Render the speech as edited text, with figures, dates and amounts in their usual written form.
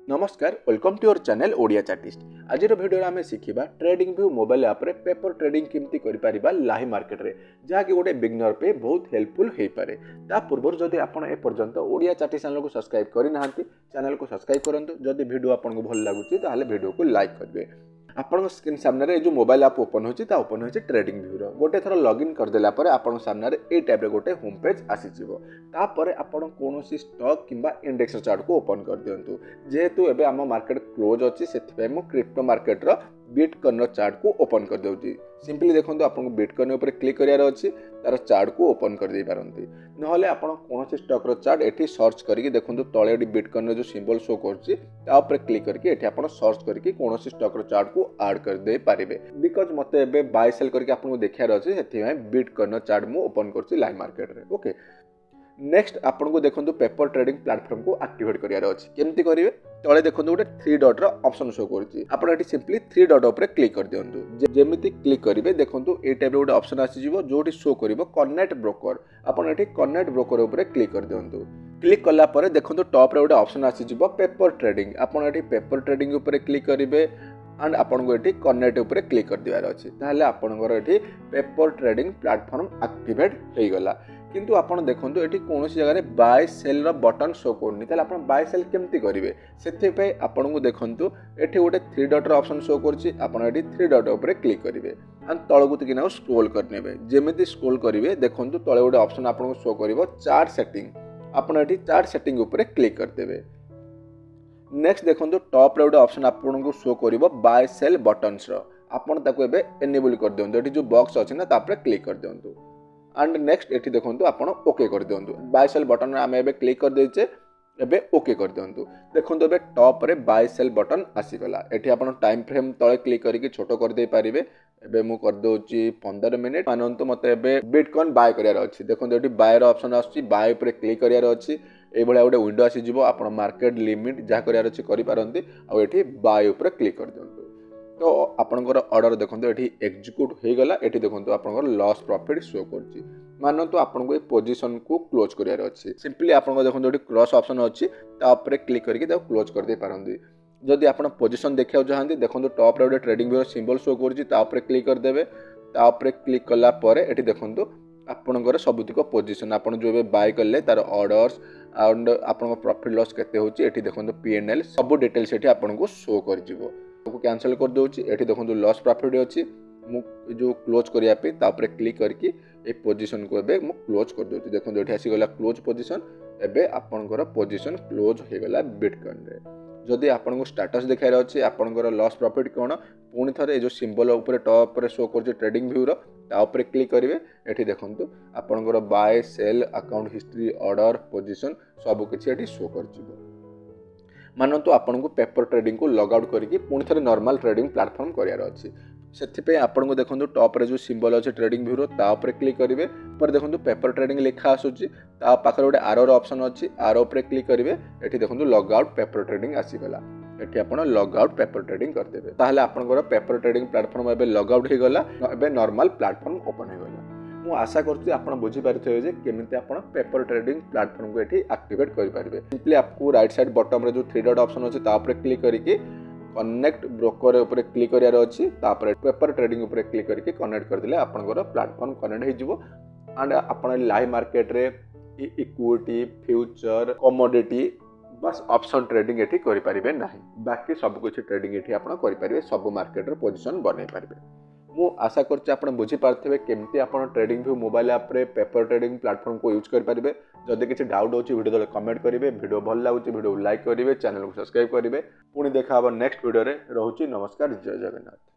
नमस्कार welcome to your channel Odia chartist. आज video आम शिखा ट्रेडिंग व्यू मोबाइल ऐप रे पेपर ट्रेडिंग केमती करिपरिबा लाइव मार्केट रे जहाँकि गोटे बिगनर पे बहुत हेल्पफुल हो पारे। ता पूर्व जदि आप एपर्यंत ओडिया चार्टिस्ट चैनल को सब्सक्राइब करना चैनल को सब्सक्राइब करूँ। जदि वीडियो आपको भल लगुच वीडियो को लाइक करेंगे। आपन स्क्रीन सामने जो मोबाइल ऐप ओपन होची ओपन होची ट्रेडिंग व्यू गोटे थर लॉगिन करदेला परे आपन सामने ए टाइप रे गोटे होम पेज आसीजिवो। तापर आपन कोनोसी स्टॉक किंबा इंडेक्स चार्ट को ओपन कर दियंतु। जेहेतु एबे आम मार्केट क्लोज अछि सेथिबे मु क्रिप्टो मार्केट रो बिटकॉइन चार्ट को ओपन कर देउची। सिंपली देखंतु आपन बिटकॉइन ऊपर क्लिक करियार अछि तार चार्ट को ओपन कर दे पारंती। नहले आपन कोनोसी स्टॉक रो चार्ट एठी सर्च करिकि देखंतु तळे एडी बिटकॉइन रो जो सिंबल शो करछि ता ऊपर क्लिक करके एठी आपन सर्च करिकि कोनोसी स्टॉक रो चार्ट को ऐड कर दे पारिबे। बिकॉज़ मते एबे बाय सेल करके आपन देखियार अछि सेथिबे बिटकॉइन चार्ट मु ओपन करछि लाइव मार्केट रे। ओके, नेक्स्ट आपन को देखंतु पेपर ट्रेडिंग प्लेटफॉर्म को एक्टिवेट करियार अछि। केमती करिवे तळे देखंतु गोटे 3 डॉट रो ऑप्शन शो करछि। आपन एठी सिंपली 3 डॉट ऊपर क्लिक कर दियंतु। जेमिति क्लिक करिवे देखंतु ए टाइप रो गोटे ऑप्शन आसी जिवो जोठी शो करिवो कनेक्ट ब्रोकर। आपन एठी कनेक्ट ब्रोकर ऊपर क्लिक कर दियंतु। क्लिक कला परे देखंतु टॉप रे गोटे ऑप्शन आसी जिवो पेपर ट्रेडिंग। आपन एठी पेपर ट्रेडिंग ऊपर क्लिक करिवे एंड आपन को एठी कनेक्ट ऊपर क्लिक कर दिवार अछि। ताहले आपनकर एठी पेपर ट्रेडिंग प्लेटफॉर्म एक्टिवेट हे गला। किंतु आपण देखंतु एठी कोनोसी जगह रे bye cell row button show करनी। ताले आपण बाय सेल केमती करिवे सेथे पे आपण को देखंतु एठी गोटे 3 डॉट रो ऑप्शन शो करछि। आपण एठी 3 डॉट ऊपर क्लिक करिवे एंड तळगु तिकिना स्क्रॉल करनेबे। जेमिति स्क्रॉल करिवे देखंतु तळे गोटे ऑप्शन आपण को शो करिवो चार्ट सेटिंग। आपण एठी चार्ट सेटिंग ऊपर क्लिक करदेबे। नेक्स्ट देखंतु टॉप रे गोटे ऑप्शन आपण को शो करिवो बाय सेल बटन्स रो। आपण ताको एबे एनेबल कर दियंतु। एठी जो बॉक्स अछि ना तापर क्लिक कर दियंतु एंड नेक्स्ट एठी देखंतु आपण ओके कर दियंतु। बाय सेल बटन रे आमे एबे क्लिक कर देचे एबे ओके कर दियंतु। देखंतु एबे टॉप रे बाय सेल बटन आसी गला। एठी आपण टाइम फ्रेम तळे क्लिक करिकि छोटो कर दे पारिबे। एबे मु कर दोची 15 मिनिट मानंतु मते एबे बिटकॉइन बाय करियार अछि। देखंतु एठी बाय रो ऑप्शन आछि बाय ऊपर क्लिक करियार अछि। ए भलिया गोटे विंडो आसी जिवो आपण मार्केट लिमिट जा करियार अछि करि पारंती आ एठी बाय ऊपर क्लिक कर दियंतु। तो आपनकर ऑर्डर देखंतु एठी एग्जीक्यूट हे गला। एठी देखंतु आपनकर लॉस प्रॉफिट शो करछि। मानंतु आपनको ए पोजीशन को क्लोज करियार अछि। सिंपली आपनको देखंतु एठी क्रॉस ऑप्शन अछि ता ऊपर क्लिक करके ता क्लोज कर दे पारंती। जदि आपण पोजीशन देखिया चाहंती देखंतु टॉप रे ट्रेडिंग व्यू सिंबल शो करछि ता ऊपर क्लिक कर देबे। ता ऊपर क्लिक कला परे एठी देखंतु आपनकर सबुतिक पोजीशन आपण जो बाय करले तार ऑर्डर्स एंड आपनको प्रॉफिट लॉस केते होछि एठी देखंतु पीएनएल सब डिटेल्स एठी आपनको शो कर जिवो। को कैंसिल कर दोछि। एठी देखंतु लॉस प्रॉफिट अछि मु जो क्लोज करिया पे ता ऊपर क्लिक करके ए पोजीशन को एबे मु क्लोज कर दोछि। देखंतु एठी आसी गला क्लोज पोजीशन। एबे आपनकर पोजीशन क्लोज हे गला बिटकॉइन रे। जदि आपनको स्टेटस देखार अछि आपनकर लॉस प्रॉफिट कोन पुनी थरे जो सिंबल ऊपर टॉप रे शो करछि ट्रेडिंग व्यू रो ता ऊपर क्लिक करिवे। एठी देखंतु आपनकर buy sell account history order position सब किछि एठी शो करजिवो। मानंतु आपनको पेपर ट्रेडिंग को लॉग आउट करके पुणी थे नॉर्मल ट्रेडिंग प्लेटफॉर्म करियार अछि। सेथिपे आपनको देखंतु टॉप रे जो सिंबल अछि ट्रेडिंग व्यू रो ता ऊपर क्लिक करिवे। पर देखंतु पेपर ट्रेडिंग लिखा आसुछि ता पाखर गोटे आरो रो ऑप्शन अछि। आरो ऊपर क्लिक करिवे। एठी देखंतु लॉग आउट पेपर ट्रेडिंग आसी गला। एठी आपण लॉग आउट पेपर ट्रेडिंग कर देबे। ताहले आपनकर पेपर ट्रेडिंग प्लेटफॉर्म एबे लॉग आउट हे गला। एबे नॉर्मल प्लेटफॉर्म ओपन हे गला। मु आशा करछि आपण बुझी पारथिबे जे केमिति आपण पेपर ट्रेडिंग प्लेटफॉर्म को एठी एक्टिवेट करि पारिबे। सिंपली आपको राइट साइड बॉटम रे जो 3 डॉट ऑप्शन अछि ता ऊपर क्लिक करिकि कनेक्ट ब्रोकर ऊपर क्लिक करियार अछि। तापर पेपर ट्रेडिंग ऊपर क्लिक करके कनेक्ट कर दिले आपनकर प्लेटफॉर्म कनेक्ट हे जिवो एंड आपण लाइव मार्केट रे इक्विटी फ्यूचर कमोडिटी बस ऑप्शन ट्रेडिंग एठी करि पारिबे नाही। बाकी सब कुछ ट्रेडिंग एठी आपण करि पारिबे। सब मार्केट रे पोजीशन बनै पारिबे। मु आशा करछि आपण बुझी पारथिबे केमती आपण ट्रेडिंग व्यू मोबाइल ऐप रे पेपर ट्रेडिंग प्लेटफॉर्म को यूज कर पारिबे। जदि किछि डाउट होछि वीडियो तले कमेंट करिवे। वीडियो भल लागुछि वीडियो लाइक करिवे चैनल को सब्सक्राइब करिवे। पुणी देखा हबो नेक्स्ट वीडियो रे। रहूछि नमस्कार जय जगन्नाथ।